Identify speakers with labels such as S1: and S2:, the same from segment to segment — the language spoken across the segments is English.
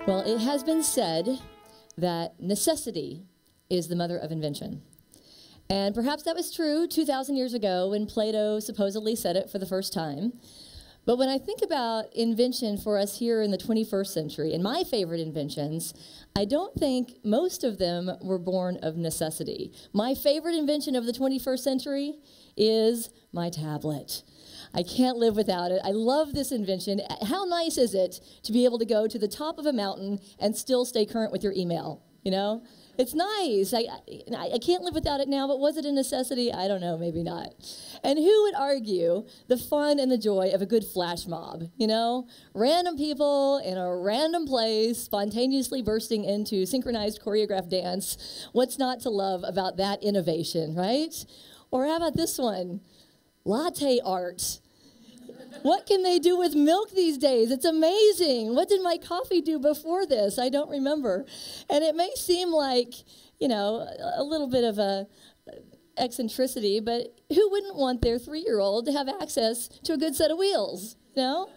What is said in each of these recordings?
S1: Well, it has been said that necessity is the mother of invention. And perhaps that was true 2,000 years ago when Plato supposedly said it for the first time. But when I think about invention for us here in the 21st century, and my favorite inventions, I don't think most of them were born of necessity. My favorite invention of the 21st century is my tablet. I can't live without it. I love this invention. How nice is it to be able to go to the top of a mountain and still stay current with your email, you know? It's nice. I can't live without it now, but was it a necessity? I don't know, maybe not. And who would argue the fun and the joy of a good flash mob, you know? Random people in a random place spontaneously bursting into synchronized choreographed dance. What's not to love about that innovation, right? Or how about this one? Latte art. What can they do with milk these days? It's amazing. What did my coffee do before this? I don't remember. And it may seem like, you know, a little bit of a eccentricity, but who wouldn't want their 3-year-old to have access to a good set of wheels, you know?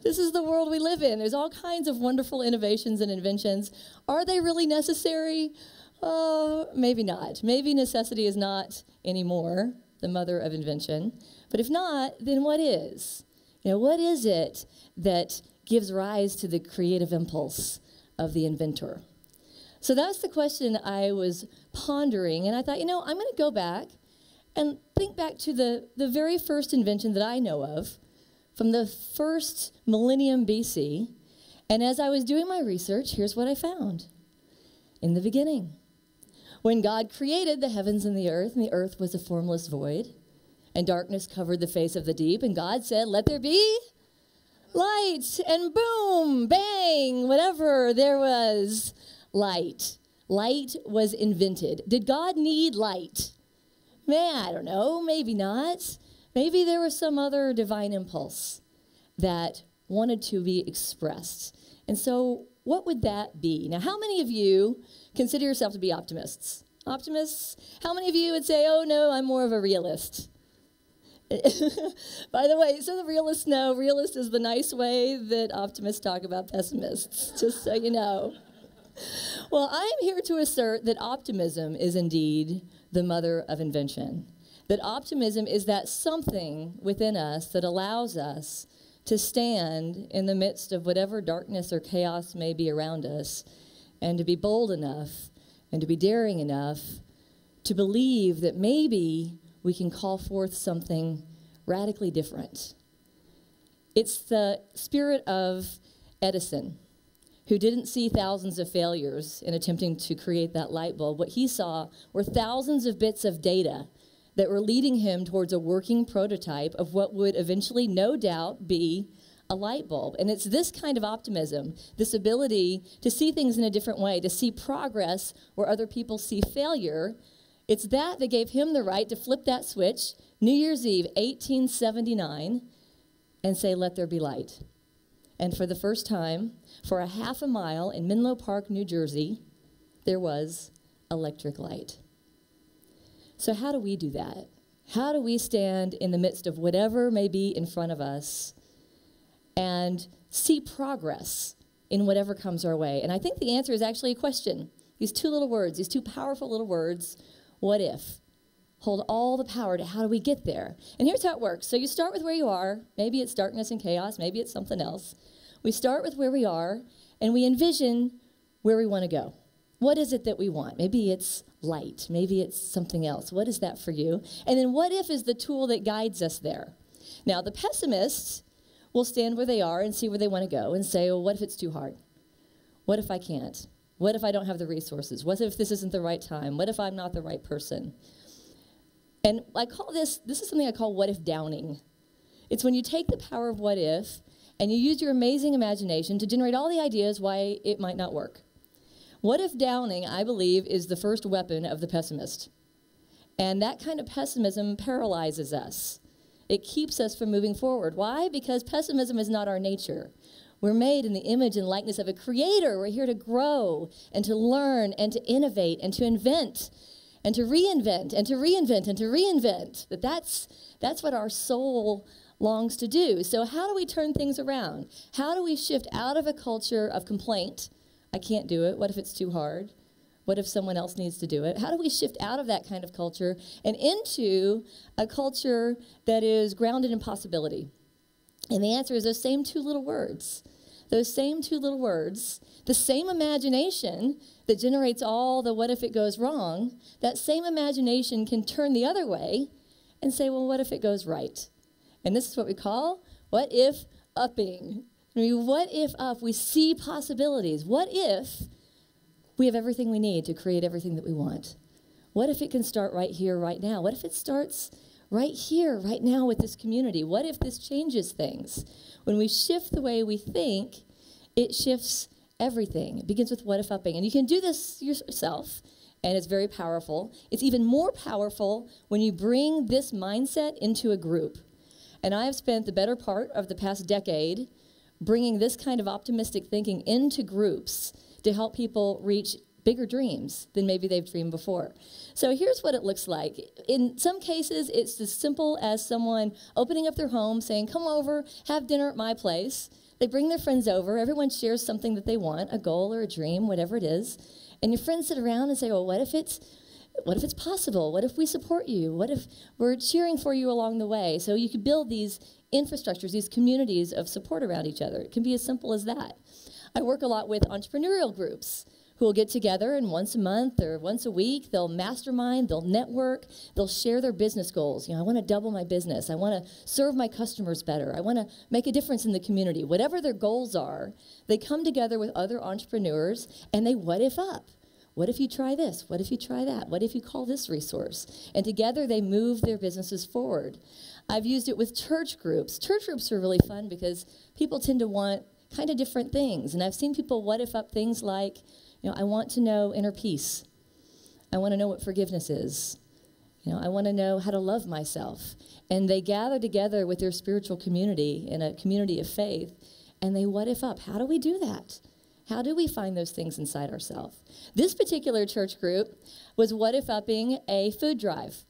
S1: This is the world we live in. There's all kinds of wonderful innovations and inventions. Are they really necessary? Oh, maybe not. Maybe necessity is not anymore the mother of invention. But if not, then what is? You know, what is it that gives rise to the creative impulse of the inventor? So that's the question I was pondering, and I thought, you know, I'm going to go back and think back to the very first invention that I know of from the first millennium BC, and as I was doing my research, here's what I found. In the beginning, when God created the heavens and the earth was a formless void, and darkness covered the face of the deep, and God said, let there be light, and boom, bang, whatever, there was light. Light was invented. Did God need light? Man, I don't know, maybe not. Maybe there was some other divine impulse that wanted to be expressed. And so what would that be? Now, how many of you consider yourself to be optimists? Optimists? How many of you would say, oh no, I'm more of a realist? By the way, so the realists know, realist is the nice way that optimists talk about pessimists, just so you know. Well, I am here to assert that optimism is indeed the mother of invention. That optimism is that something within us that allows us to stand in the midst of whatever darkness or chaos may be around us, and to be bold enough and to be daring enough to believe that maybe we can call forth something radically different. It's the spirit of Edison, who didn't see thousands of failures in attempting to create that light bulb. What he saw were thousands of bits of data that were leading him towards a working prototype of what would eventually, no doubt, be a light bulb. And it's this kind of optimism, this ability to see things in a different way, to see progress where other people see failure. It's that gave him the right to flip that switch, New Year's Eve, 1879, and say, let there be light. And for the first time, for a half a mile in Menlo Park, New Jersey, there was electric light. So how do we do that? How do we stand in the midst of whatever may be in front of us and see progress in whatever comes our way? And I think the answer is actually a question. These two little words, these two powerful little words, what if, hold all the power to how do we get there? And here's how it works. So you start with where you are. Maybe it's darkness and chaos. Maybe it's something else. We start with where we are, and we envision where we want to go. What is it that we want? Maybe it's light. Maybe it's something else. What is that for you? And then what if is the tool that guides us there. Now, the pessimists will stand where they are and see where they want to go and say, well, what if it's too hard? What if I can't? What if I don't have the resources? What if this isn't the right time? What if I'm not the right person? And I call this is something I call what if downing. It's when you take the power of what if and you use your amazing imagination to generate all the ideas why it might not work. What if downing, I believe, is the first weapon of the pessimist. And that kind of pessimism paralyzes us. It keeps us from moving forward. Why? Because pessimism is not our nature. We're made in the image and likeness of a creator. We're here to grow and to learn and to innovate and to invent and to reinvent and to reinvent and to reinvent. That's what our soul longs to do. So how do we turn things around? How do we shift out of a culture of complaint I can't do it? What if it's too hard? What if someone else needs to do it? How do we shift out of that kind of culture and into a culture that is grounded in possibility? And the answer is those same two little words. Those same two little words, the same imagination that generates all the what if it goes wrong, that same imagination can turn the other way and say, well, what if it goes right? And this is what we call what if upping. I mean, what if up? We see possibilities. What if we have everything we need to create everything that we want? What if it can start right here, right now? What if it starts right here, right now with this community? What if this changes things? When we shift the way we think, it shifts everything. It begins with what if upping. And you can do this yourself, and it's very powerful. It's even more powerful when you bring this mindset into a group. And I have spent the better part of the past decade bringing this kind of optimistic thinking into groups to help people reach bigger dreams than maybe they've dreamed before. So here's what it looks like. In some cases, it's as simple as someone opening up their home, saying, come over, have dinner at my place. They bring their friends over. Everyone shares something that they want, a goal or a dream, whatever it is. And your friends sit around and say, well, what if it's possible? What if we support you? What if we're cheering for you along the way? So you could build these infrastructures, these communities of support around each other. It can be as simple as that. I work a lot with entrepreneurial groups who will get together, and once a month or once a week, they'll mastermind, they'll network, they'll share their business goals. You know, I want to double my business. I want to serve my customers better. I want to make a difference in the community. Whatever their goals are, they come together with other entrepreneurs, and they what if up. What if you try this? What if you try that? What if you call this resource? And together they move their businesses forward. I've used it with church groups. Church groups are really fun because people tend to want kind of different things. And I've seen people what if up things like, you know, I want to know inner peace. I want to know what forgiveness is. You know, I want to know how to love myself. And they gather together with their spiritual community in a community of faith, and they what if up. How do we do that? How do we find those things inside ourselves? This particular church group was what if upping a food drive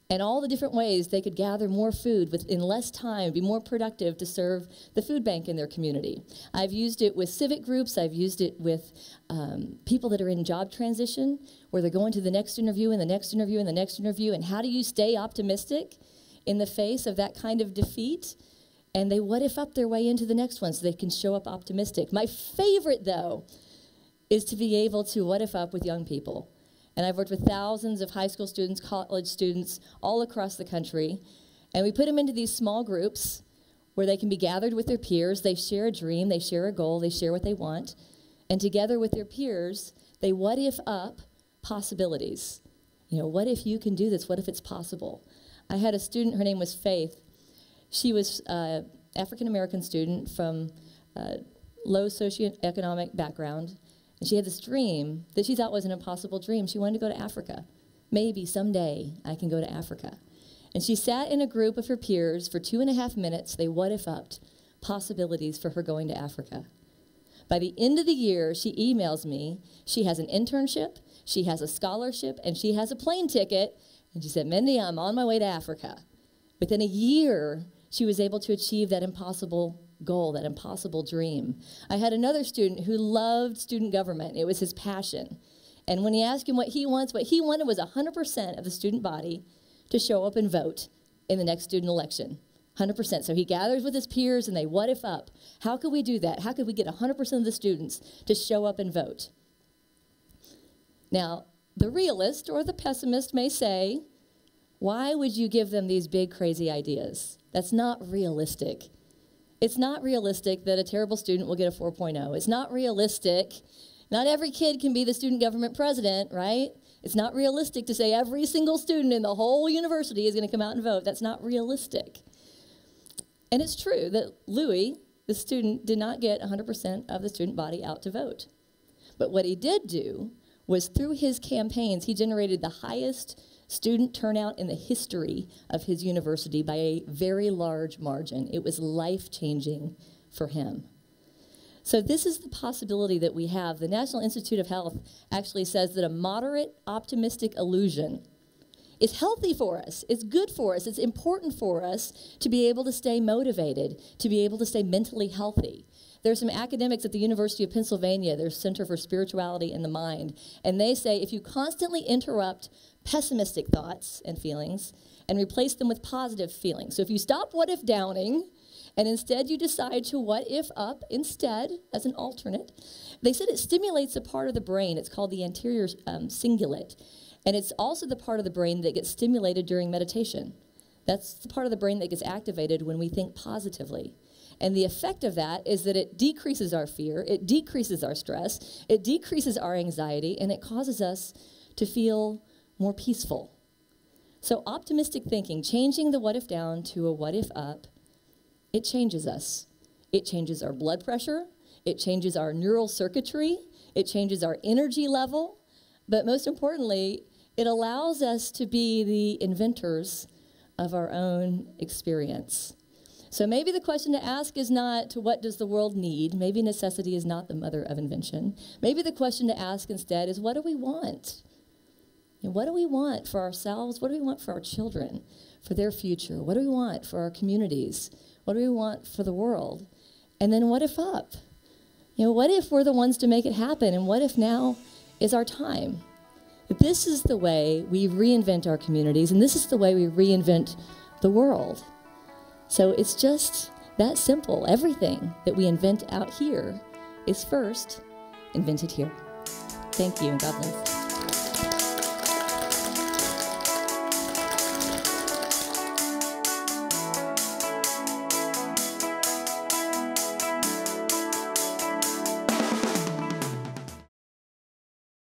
S1: and all the different ways they could gather more food in less time, be more productive to serve the food bank in their community. I've used it with civic groups. I've used it with people that are in job transition, where they're going to the next interview and the next interview and the next interview. And how do you stay optimistic in the face of that kind of defeat? And they what if up their way into the next one so they can show up optimistic. My favorite, though, is to be able to what if up with young people. And I've worked with thousands of high school students, college students, all across the country. And we put them into these small groups where they can be gathered with their peers. They share a dream, they share a goal, they share what they want. And together with their peers, they what if up possibilities. You know, what if you can do this? What if it's possible? I had a student, her name was Faith. She was an African-American student from a low socioeconomic background. And she had this dream that she thought was an impossible dream. She wanted to go to Africa. Maybe someday I can go to Africa. And she sat in a group of her peers for 2.5 minutes. They what if upped possibilities for her going to Africa. By the end of the year, she emails me. She has an internship, she has a scholarship, and she has a plane ticket. And she said, Mindy, I'm on my way to Africa. Within a year, she was able to achieve that impossible goal, that impossible dream. I had another student who loved student government. It was his passion. And when he asked him what he wanted was 100% of the student body to show up and vote in the next student election. 100%. So he gathers with his peers and they what if up. How could we do that? How could we get 100% of the students to show up and vote? Now, the realist or the pessimist may say, why would you give them these big, crazy ideas? That's not realistic. It's not realistic that a terrible student will get a 4.0. It's not realistic. Not every kid can be the student government president, right? It's not realistic to say every single student in the whole university is going to come out and vote. That's not realistic. And it's true that Louis, the student, did not get 100% of the student body out to vote. But what he did do was through his campaigns, he generated the highest student turnout in the history of his university by a very large margin. It was life-changing for him. So this is the possibility that we have. The National Institute of Health actually says that a moderate optimistic illusion is healthy for us. It's good for us. It's important for us to be able to stay motivated, to be able to stay mentally healthy. There's some academics at the University of Pennsylvania, their Center for Spirituality and the Mind, and they say if you constantly interrupt pessimistic thoughts and feelings and replace them with positive feelings. So if you stop what if downing and instead you decide to what if up instead as an alternate, they said it stimulates a part of the brain. It's called the anterior cingulate. And it's also the part of the brain that gets stimulated during meditation. That's the part of the brain that gets activated when we think positively. And the effect of that is that it decreases our fear, it decreases our stress, it decreases our anxiety, and it causes us to feel more peaceful. So optimistic thinking, changing the what if down to a what if up, it changes us. It changes our blood pressure, it changes our neural circuitry, it changes our energy level, but most importantly, it allows us to be the inventors of our own experience. So maybe the question to ask is not what does the world need? Maybe necessity is not the mother of invention. Maybe the question to ask instead is what do we want? And what do we want for ourselves? What do we want for our children, for their future? What do we want for our communities? What do we want for the world? And then what if up? What if we're the ones to make it happen? And what if now is our time? This is the way we reinvent our communities, and this is the way we reinvent the world. So it's just that simple. Everything that we invent out here is first invented here. Thank you, and God bless.